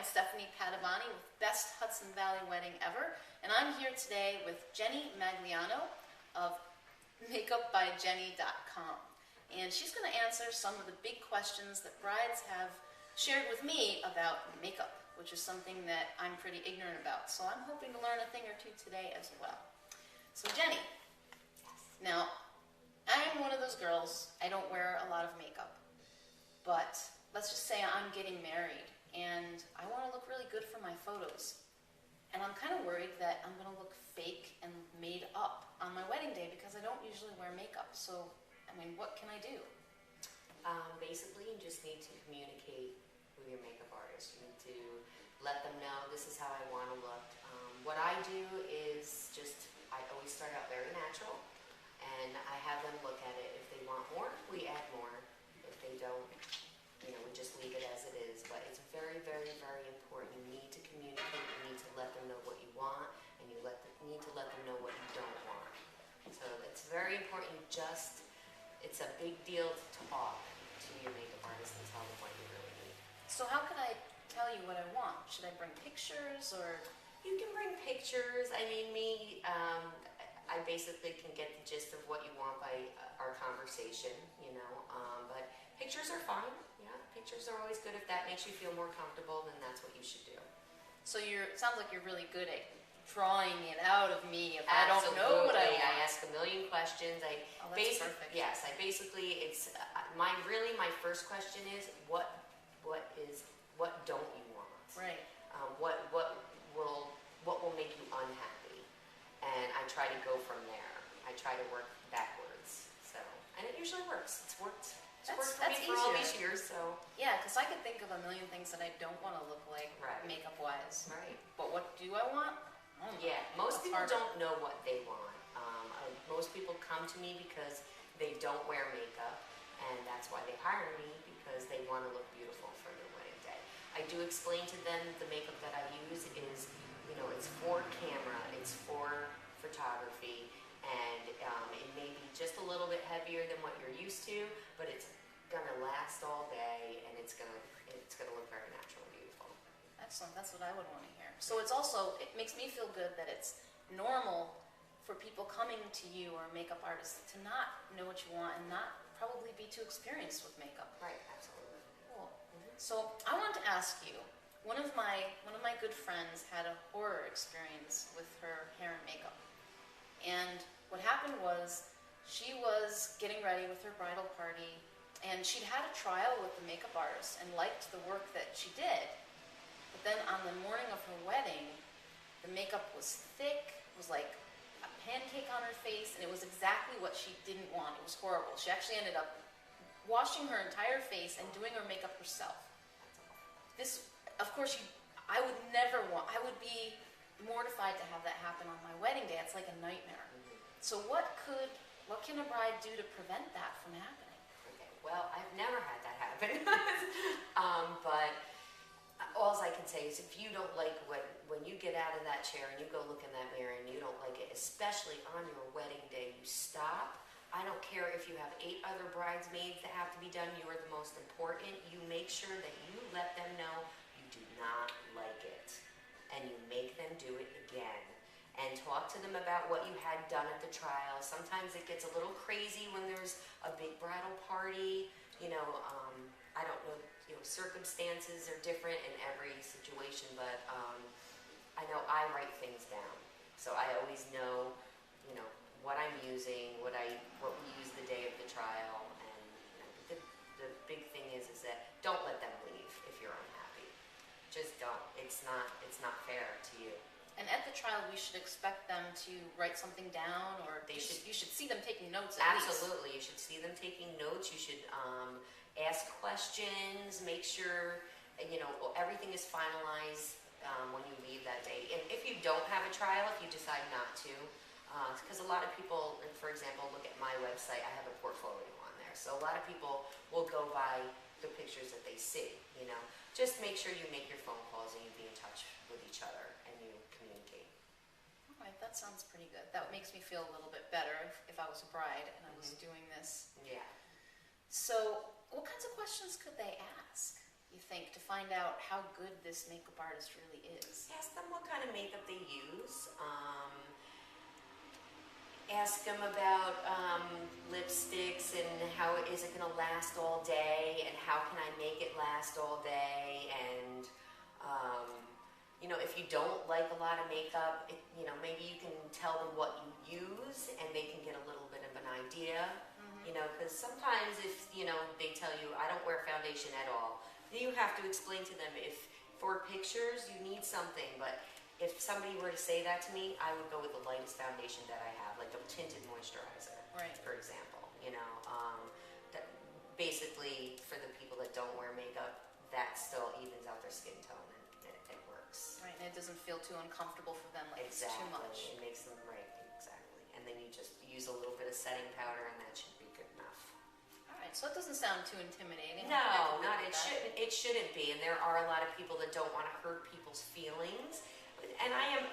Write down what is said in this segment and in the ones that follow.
I'm Stephanie Padavani with Best Hudson Valley Wedding Ever, and I'm here today with Jenny Magliano of makeupbyjenny.com. And she's going to answer some of the big questions that brides have shared with me about makeup, which is something that I'm pretty ignorant about. So I'm hoping to learn a thing or two today as well. So Jenny, now I'm one of those girls, I don't wear a lot of makeup, but let's just say I'm getting married and I want to look really good for my photos. And I'm kind of worried that I'm going to look fake and made up on my wedding day because I don't usually wear makeup. So, I mean, what can I do? Basically, you just need to communicate with your makeup artist. You need to let them know this is how I want to look. What I do is I always start out very natural, and I have them look at it. If they want more, we add more. If they don't, we just leave it as it is. But it's very, very, very important. You need to communicate. You need to let them know what you want, and you need to let them know what you don't want. So it's very important. It's a big deal to talk to your makeup artist and tell them what you really need. So how could I tell you what I want? Should I bring pictures or? You can bring pictures. I mean, I basically can get the gist of what you want by our conversation, but pictures are fine. Yeah, pictures are always good. If that makes you feel more comfortable, then that's what you should do. So it sounds like you're really good at drawing it out of me if I don't know what I want. I ask a million questions. That's perfect. Yes, my first question is what don't you want? Right. What will make you unhappy? And I try to go from there. I try to work backwards. And it usually works. It's worked for me for all these years. So yeah, because I could think of a million things that I don't want to look like makeup-wise. Right. But what do I want? Yeah, most people don't know what they want. Most people come to me because they don't wear makeup, and that's why they hire me, because they want to look beautiful for their wedding day. I do explain to them the makeup that I use is, it's for camera, it's for photography, and it may be just a little bit heavier than what you're used to, but it's gonna last all day, and it's gonna look very natural and beautiful. Excellent, that's what I would want to hear. So it makes me feel good that it's normal for people coming to you or a makeup artist to not know what you want and not probably be too experienced with makeup. Right, absolutely. Cool. So I wanted to ask you, one of my good friends had a horror experience with her hair and makeup. And what happened was she was getting ready with her bridal party, and she'd had a trial with the makeup artist and liked the work that she did. But then on the morning of her wedding, the makeup was thick, it was like a pancake on her face, and it was exactly what she didn't want. It was horrible. She actually ended up washing her entire face and doing her makeup herself. Of course, I would be mortified to have that happen on my wedding day. It's like a nightmare. So what can a bride do to prevent that from happening? Okay, well, I've never had that happen. But all I can say is if you don't like when you get out of that chair and you go look in that mirror and you don't like it, especially on your wedding day, you stop. I don't care if you have 8 other bridesmaids that have to be done. You are the most important. You make sure that you let them know you do not like it, and you make them do it again. And talk to them about what you had done at the trial. Sometimes it gets a little crazy when there's a big bridal party. I don't know, circumstances are different in every situation, but I know I write things down. So I always know, what I'm using, what we use the day of the trial. And the big thing is that don't let them leave if you're unhappy. Just don't. It's not fair to you. And at the trial, we should expect them to write something down, or you should see them taking notes at least. Absolutely. You should see them taking notes. You should ask questions, make sure, everything is finalized when you leave that day. And if you don't have a trial, if you decide not to, because a lot of people, for example, look at my website, I have a portfolio on there. So a lot of people will go by the pictures that they see, Just make sure you make your phone calls and you be in touch with each other and you communicate. All right, that sounds pretty good. That makes me feel a little bit better if I was a bride and I was doing this. Yeah. So what kinds of questions could they ask? you think, to find out how good this makeup artist really is? Ask them what kind of makeup they use. Ask them about lipsticks and how is it going to last all day, and how can I make it last all day. And if you don't like a lot of makeup, maybe you can tell them what you use, and they can get a little bit of an idea. Because sometimes if they tell you I don't wear foundation at all, then you have to explain to them, if for pictures you need something. But if somebody were to say that to me, I would go with the lightest foundation that I have, like a tinted moisturizer, Right. for example. That basically, for the people that don't wear makeup, that still evens out their skin tone, and it works. Right, and it doesn't feel too uncomfortable for them, like it's too much. It makes them right, exactly. And then you just use a little bit of setting powder, and that should be good enough. All right, so it doesn't sound too intimidating. No, not it shouldn't. It shouldn't be. And there are a lot of people that don't want to hurt people's feelings. And I am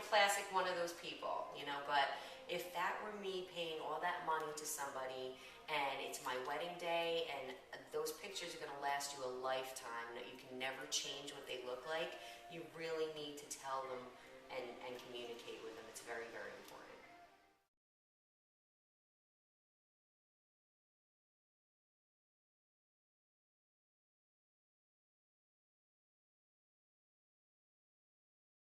classic one of those people, But if that were me paying all that money to somebody, and it's my wedding day, and those pictures are going to last you a lifetime, that you can never change what they look like, you really need to tell them and communicate with them. It's very, very important.